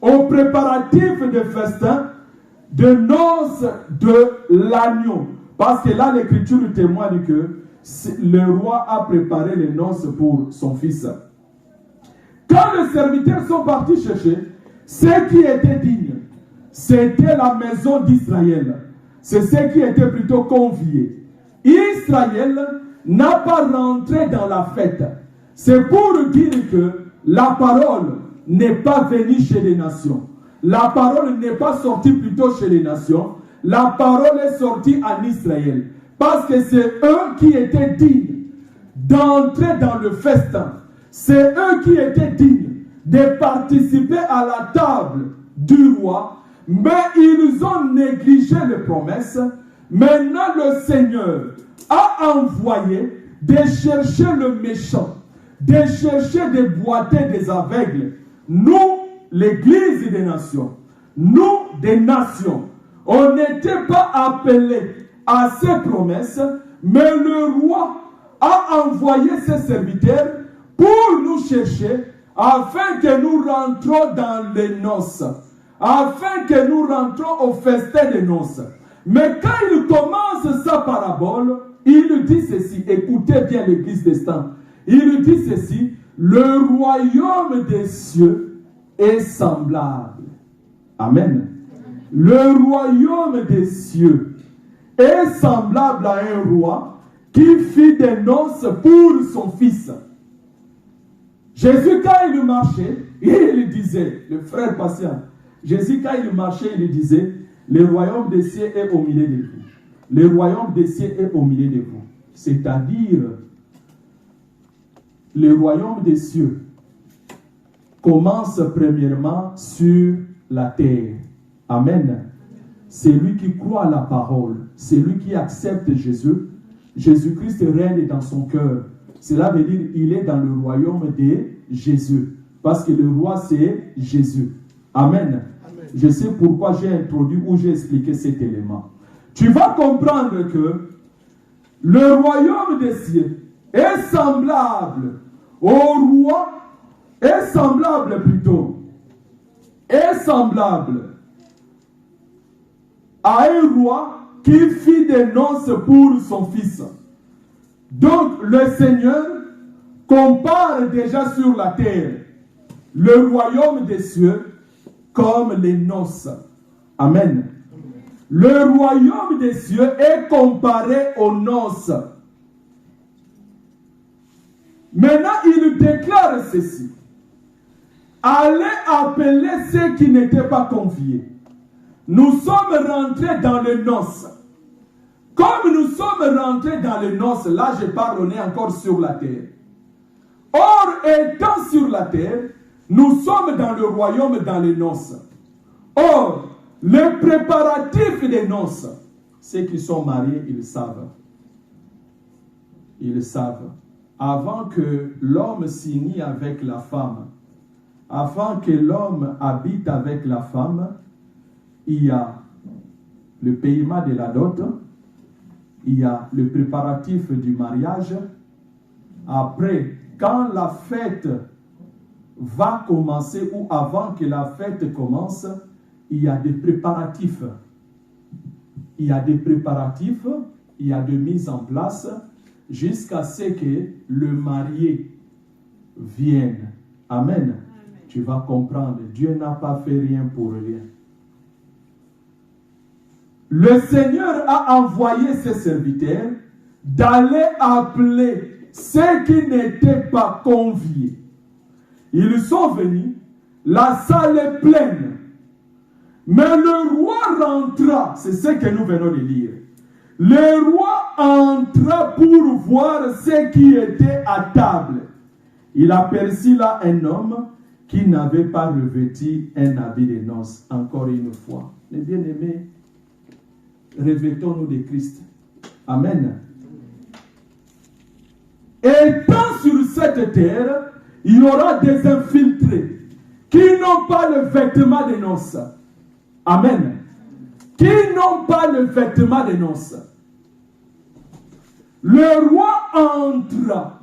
Speaker 2: au préparatif de festin de noces de l'agneau. Parce que là, l'Écriture témoigne que le roi a préparé les noces pour son fils. Quand les serviteurs sont partis chercher ceux qui étaient dignes, c'était la maison d'Israël. C'est ceux qui étaient plutôt conviés. Israël n'a pas rentré dans la fête. C'est pour dire que la parole n'est pas venue chez les nations. La parole n'est pas sortie plutôt chez les nations. La parole est sortie en Israël. Parce que c'est eux qui étaient dignes d'entrer dans le festin. C'est eux qui étaient dignes de participer à la table du roi. Mais ils ont négligé les promesses. Maintenant, le Seigneur a envoyé de chercher le méchant, de chercher de boiter des aveugles. Nous, l'Église des nations, nous, des nations, on n'était pas appelés à ces promesses, mais le roi a envoyé ses serviteurs pour nous chercher afin que nous rentrons dans les noces, afin que nous rentrons au festin des noces. Mais quand il commence sa parabole, il dit ceci, écoutez bien l'Église des temps. Il dit ceci, le royaume des cieux est semblable. Amen. Le royaume des cieux est semblable à un roi qui fit des noces pour son fils. Jésus, quand il marchait, il disait, le frère patient, Jésus, quand il marchait, il disait, le royaume des cieux est au milieu de vous. Le royaume des cieux est au milieu de vous. C'est-à-dire, le royaume des cieux commence premièrement sur la terre. Amen. C'est lui qui croit à la parole. C'est lui qui accepte Jésus. Jésus-Christ règne dans son cœur. Cela veut dire qu'il est dans le royaume de Jésus. Parce que le roi, c'est Jésus. Amen. Amen. Je sais pourquoi j'ai introduit ou j'ai expliqué cet élément. Tu vas comprendre que le royaume des cieux est semblable au roi, est semblable à un roi qui fit des noces pour son fils. Donc le Seigneur compare déjà sur la terre le royaume des cieux comme les noces. Amen. Le royaume des cieux est comparé aux noces. Maintenant, il déclare ceci. Allez appeler ceux qui n'étaient pas conviés. Nous sommes rentrés dans les noces. Comme nous sommes rentrés dans les noces, là je parle, on est encore sur la terre. Or, étant sur la terre, nous sommes dans le royaume, dans les noces. Or, les préparatifs des noces, ceux qui sont mariés, ils savent. Ils savent. Avant que l'homme s'unie avec la femme, avant que l'homme habite avec la femme, il y a le paiement de la dot, il y a le préparatif du mariage, Après, quand la fête va commencer ou avant que la fête commence, il y a des préparatifs. Il y a des préparatifs, il y a des mises en place jusqu'à ce que le marié vienne. Amen. Amen. Tu vas comprendre, Dieu n'a pas fait rien pour rien. Le Seigneur a envoyé ses serviteurs d'aller appeler ceux qui n'étaient pas conviés. Ils sont venus, la salle est pleine. Mais le roi rentra, c'est ce que nous venons de lire. Le roi entra pour voir ceux qui étaient à table. Il aperçut là un homme qui n'avait pas revêtu un habit de noces. Encore une fois. Les bien-aimés, revêtons-nous de Christ. Amen. Étant sur cette terre, il y aura des infiltrés qui n'ont pas le vêtement de noces. Amen. Qui n'ont pas le vêtement de noces. Le roi entra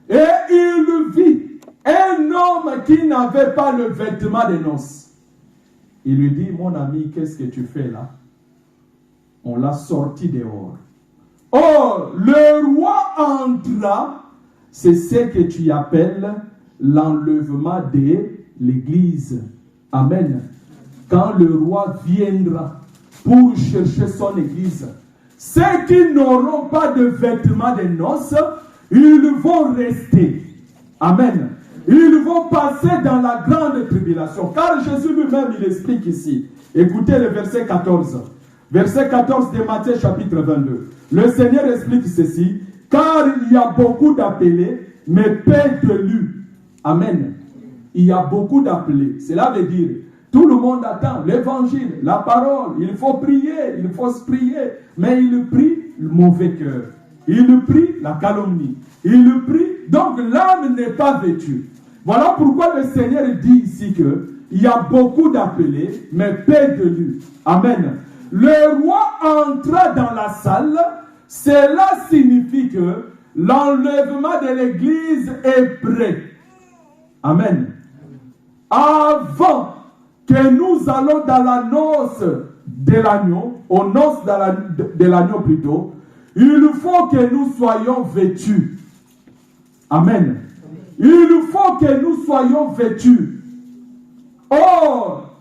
Speaker 2: et il vit un homme qui n'avait pas le vêtement de noces. Il lui dit, mon ami, qu'est-ce que tu fais là? On l'a sorti dehors. Or, le roi entra, c'est ce que tu appelles l'enlèvement de l'église. Amen. Quand le roi viendra pour chercher son église, ceux qui n'auront pas de vêtements de noces, ils vont rester. Amen. Ils vont passer dans la grande tribulation. Car Jésus lui-même, il explique ici. Écoutez le verset 14. Verset 14 de Matthieu chapitre 22. Le Seigneur explique ceci. Car il y a beaucoup d'appelés, mais peu d'élus. Amen. Il y a beaucoup d'appelés. Cela veut dire, tout le monde attend l'évangile, la parole. Il faut prier, il faut se prier. Mais il prie le mauvais cœur. Il prie la calomnie. Il prie, donc l'âme n'est pas vêtue. Voilà pourquoi le Seigneur dit ici que il y a beaucoup d'appelés, mais peu d'élus. Amen. Le roi entra dans la salle. Cela signifie que l'enlèvement de l'église est prêt. Amen. Avant que nous allons dans la noce de l'agneau, aux noces de l'agneau plutôt, il faut que nous soyons vêtus. Amen. Il faut que nous soyons vêtus. Or,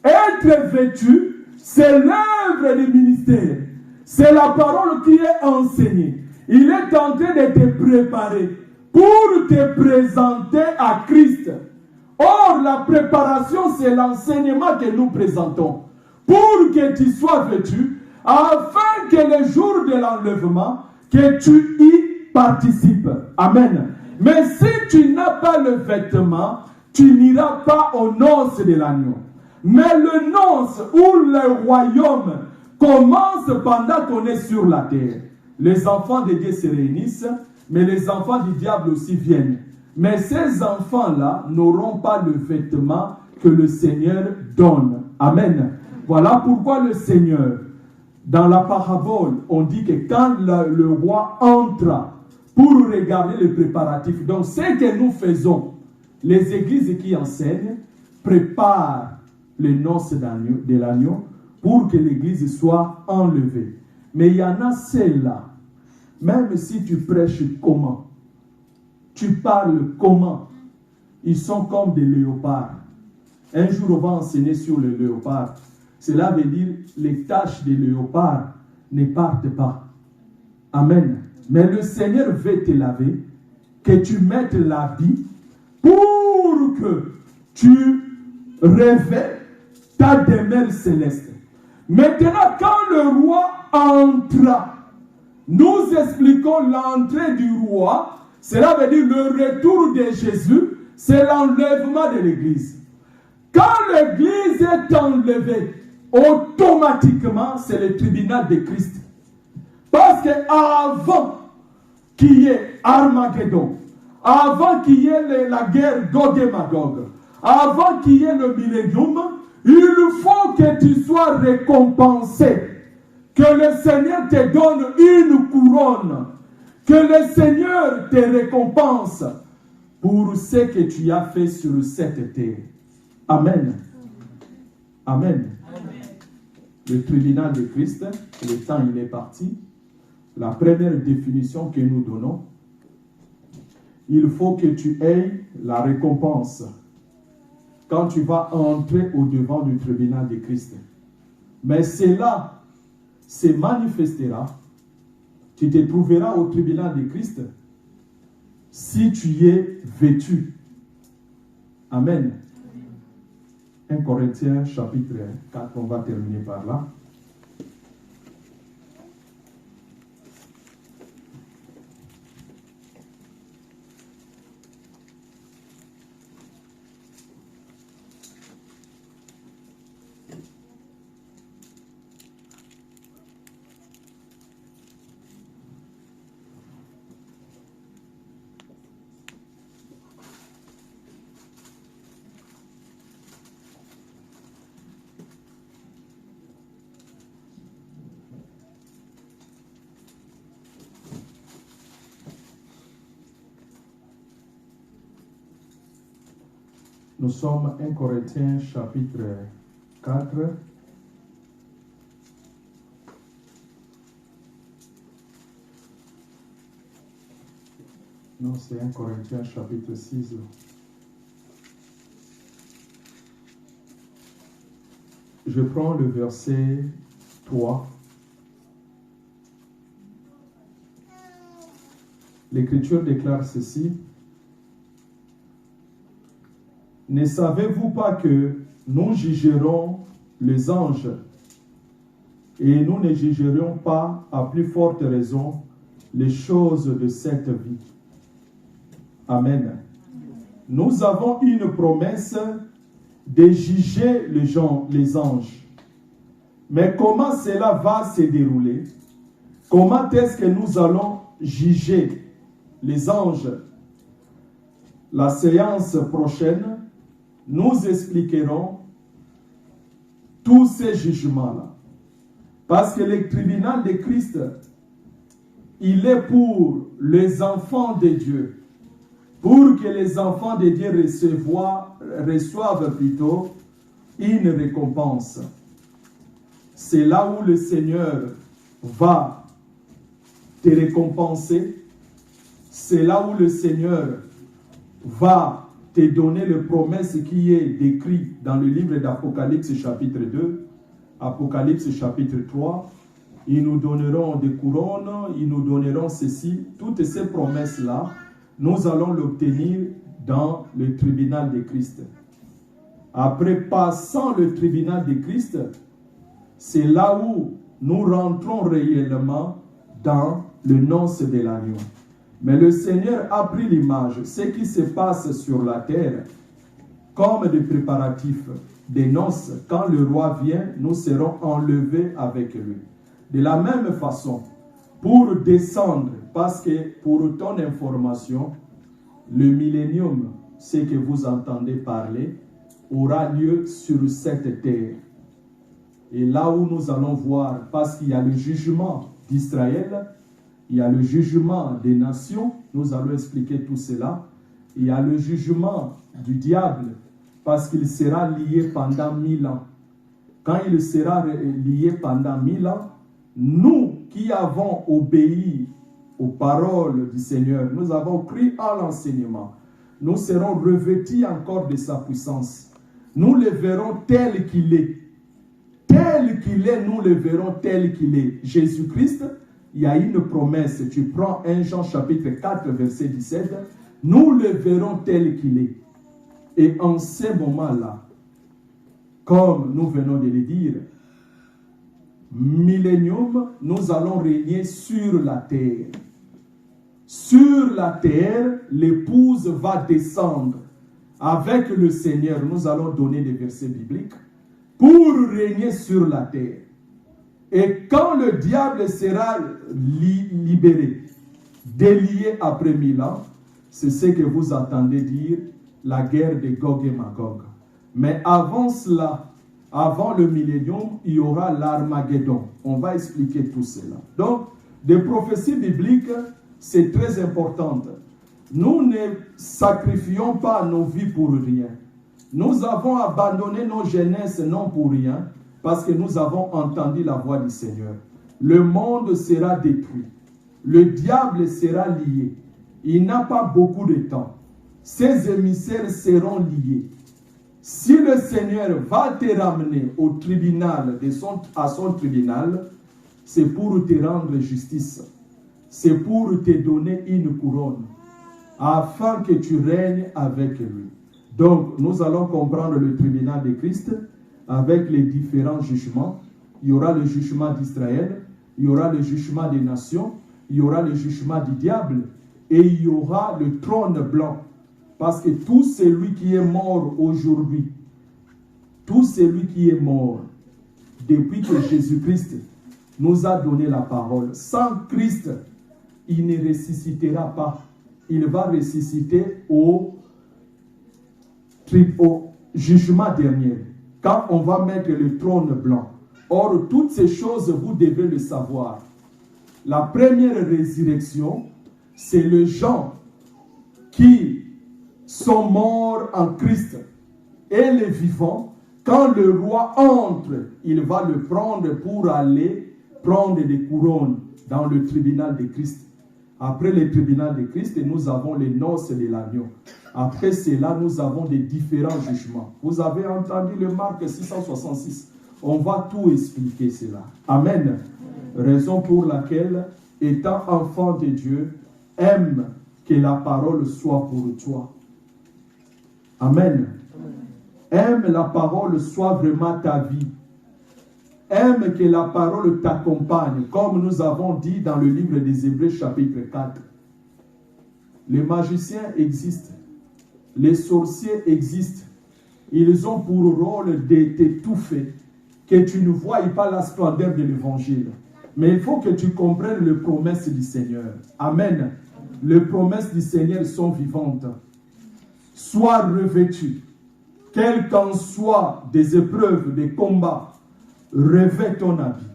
Speaker 2: être vêtu, c'est l'œuvre du ministère. C'est la parole qui est enseignée. Il est en train de te préparer pour te présenter à Christ. Or, la préparation, c'est l'enseignement que nous présentons. Pour que tu sois vêtu, afin que le jour de l'enlèvement, que tu y participes. Amen. Mais si tu n'as pas le vêtement, tu n'iras pas aux noces de l'agneau. Mais le noces ou le royaume commence pendant qu'on est sur la terre. Les enfants de Dieu se réunissent, mais les enfants du diable aussi viennent. Mais ces enfants-là n'auront pas le vêtement que le Seigneur donne. Amen. Voilà pourquoi le Seigneur, dans la parabole, on dit que quand le roi entra pour regarder les préparatifs, donc ce que nous faisons, les églises qui enseignent, préparent les noces de l'agneau pour que l'église soit enlevée. Mais il y en a celles-là, même si tu prêches comment, tu parles comment, ils sont comme des léopards. Un jour, on va enseigner sur le léopard. Cela veut dire les taches des léopards ne partent pas. Amen. Mais le Seigneur veut te laver, que tu mettes l'habit pour que tu revêtes ta demeure céleste. Maintenant, quand le roi entra, nous expliquons l'entrée du roi. Cela veut dire le retour de Jésus, c'est l'enlèvement de l'église. Quand l'église est enlevée, automatiquement, c'est le tribunal de Christ. Parce qu'avant qu'il y ait Armageddon, avant qu'il y ait la guerre Gog et Magog, avant qu'il y ait le millénium, il faut que tu sois récompensé. Que le Seigneur te donne une couronne. Que le Seigneur te récompense pour ce que tu as fait sur cette terre. Amen. Amen. Le tribunal de Christ, le temps il est parti. La première définition que nous donnons, il faut que tu aies la récompense quand tu vas entrer au-devant du tribunal de Christ. Mais cela se manifestera, tu te trouveras au tribunal de Christ si tu y es vêtu. Amen. 1 Corinthiens chapitre 4, on va terminer par là. Nous sommes 1 Corinthiens chapitre 4. Non, c'est 1 Corinthiens chapitre 6. Je prends le verset 3. L'Écriture déclare ceci. Ne savez-vous pas que nous jugerons les anges et nous ne jugerons pas à plus forte raison les choses de cette vie? Amen. Nous avons une promesse de juger les anges. Mais comment cela va se dérouler? Comment est-ce que nous allons juger les anges? La séance prochaine, nous expliquerons tous ces jugements-là. Parce que le tribunal de Christ, il est pour les enfants de Dieu. Pour que les enfants de Dieu reçoivent plutôt une récompense. C'est là où le Seigneur va te récompenser. C'est là où le Seigneur va te donner les promesses qui est décrites dans le livre d'Apocalypse chapitre 2, Apocalypse chapitre 3. Ils nous donneront des couronnes, ils nous donneront ceci. Toutes ces promesses-là, nous allons l'obtenir dans le tribunal de Christ. Après passant le tribunal de Christ, c'est là où nous rentrons réellement dans le noces de l'agneau. Mais le Seigneur a pris l'image, ce qui se passe sur la terre, comme des préparatifs, des noces. Quand le roi vient, nous serons enlevés avec lui. De la même façon, pour descendre, parce que pour ton information, le millénium, ce que vous entendez parler, aura lieu sur cette terre. Et là où nous allons voir, parce qu'il y a le jugement d'Israël, il y a le jugement des nations, nous allons expliquer tout cela. Il y a le jugement du diable, parce qu'il sera lié pendant 1000 ans. Quand il sera lié pendant 1000 ans, nous qui avons obéi aux paroles du Seigneur, nous avons cru à l'enseignement, nous serons revêtis encore de sa puissance. Nous le verrons tel qu'il est. Tel qu'il est, nous le verrons tel qu'il est. Jésus-Christ, il y a une promesse. Tu prends 1 Jean chapitre 4, verset 17. Nous le verrons tel qu'il est. Et en ce moment-là, comme nous venons de le dire, millénium, nous allons régner sur la terre. Sur la terre, l'épouse va descendre. Avec le Seigneur, nous allons donner des versets bibliques pour régner sur la terre. Et quand le diable sera libéré, délié après 1000 ans, c'est ce que vous entendez dire, la guerre de Gog et Magog. Mais avant cela, avant le millénium, il y aura l'Armageddon. On va expliquer tout cela. Donc, des prophéties bibliques c'est très important. Nous ne sacrifions pas nos vies pour rien. Nous avons abandonné nos jeunesses non pour rien, parce que nous avons entendu la voix du Seigneur. Le monde sera détruit. Le diable sera lié. Il n'a pas beaucoup de temps. Ses émissaires seront liés. Si le Seigneur va te ramener au tribunal, à son tribunal, c'est pour te rendre justice. C'est pour te donner une couronne, afin que tu règnes avec lui. Donc, nous allons comprendre le tribunal de Christ avec les différents jugements. Il y aura le jugement d'Israël, il y aura le jugement des nations, il y aura le jugement du diable, et il y aura le trône blanc. Parce que tout celui qui est mort aujourd'hui, tout celui qui est mort depuis que Jésus-Christ nous a donné la parole, sans Christ, il ne ressuscitera pas. Il va ressusciter au jugement dernier, quand on va mettre le trône blanc. Or, toutes ces choses, vous devez le savoir. La première résurrection, c'est les gens qui sont morts en Christ. Et les vivants, quand le roi entre, il va le prendre pour aller prendre des couronnes dans le tribunal de Christ. Après le tribunal de Christ, nous avons les noces de l'agneau. Après cela, nous avons des différents jugements. Vous avez entendu le Marc 666. On va tout expliquer cela. Amen. Raison pour laquelle, étant enfant de Dieu, aime que la parole soit pour toi. Amen. Aime la parole soit vraiment ta vie. Aime que la parole t'accompagne, comme nous avons dit dans le livre des Hébreux chapitre 4. Les magiciens existent. Les sorciers existent. Ils ont pour rôle de t'étouffer, que tu ne voies pas la splendeur de l'évangile. Mais il faut que tu comprennes les promesses du Seigneur. Amen. Les promesses du Seigneur sont vivantes. Sois revêtu, quelles qu'en soient des épreuves, des combats, revêt ton habit.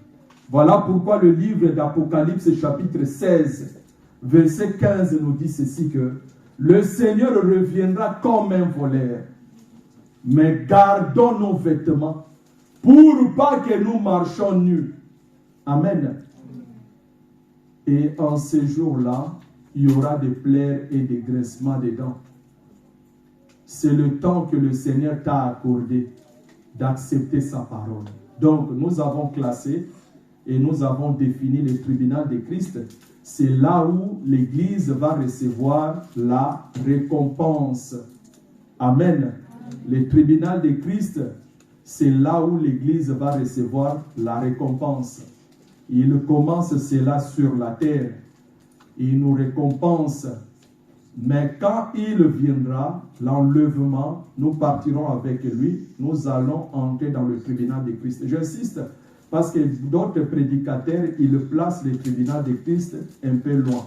Speaker 2: Voilà pourquoi le livre d'Apocalypse chapitre 16, verset 15 nous dit ceci que le Seigneur reviendra comme un voleur, mais gardons nos vêtements pour pas que nous marchions nus. Amen. Et en ces jours-là, il y aura des plaies et des graissements des dents. C'est le temps que le Seigneur t'a accordé d'accepter sa parole. Donc, nous avons classé et nous avons défini le tribunal de Christ. C'est là où l'Église va recevoir la récompense. Amen. Le tribunal de Christ, c'est là où l'Église va recevoir la récompense. Il commence cela sur la terre. Il nous récompense. Mais quand il viendra, l'enlèvement, nous partirons avec lui. Nous allons entrer dans le tribunal de Christ. J'insiste, parce que d'autres prédicateurs, ils placent le tribunal de Christ un peu loin.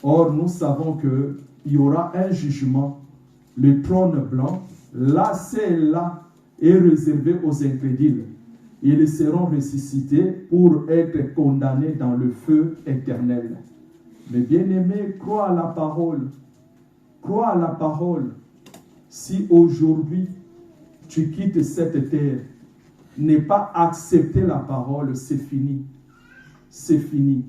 Speaker 2: Or, nous savons qu'il y aura un jugement, le trône blanc. Là, celle-là est réservé aux incrédules. Ils seront ressuscités pour être condamnés dans le feu éternel. Mais bien-aimés, crois à la parole. Crois à la parole. Si aujourd'hui, tu quittes cette terre, ne pas accepter la parole, c'est fini. C'est fini.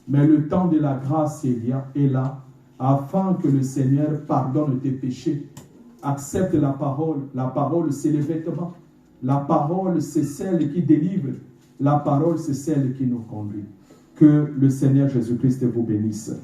Speaker 2: Mais le temps de la grâce est là, afin que le Seigneur pardonne tes péchés. Accepte la parole. La parole, c'est les vêtements. La parole, c'est celle qui délivre. La parole, c'est celle qui nous conduit. Que le Seigneur Jésus-Christ vous bénisse.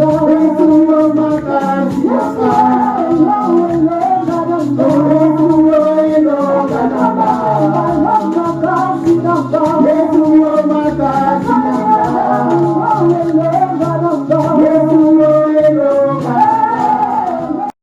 Speaker 1: Oh,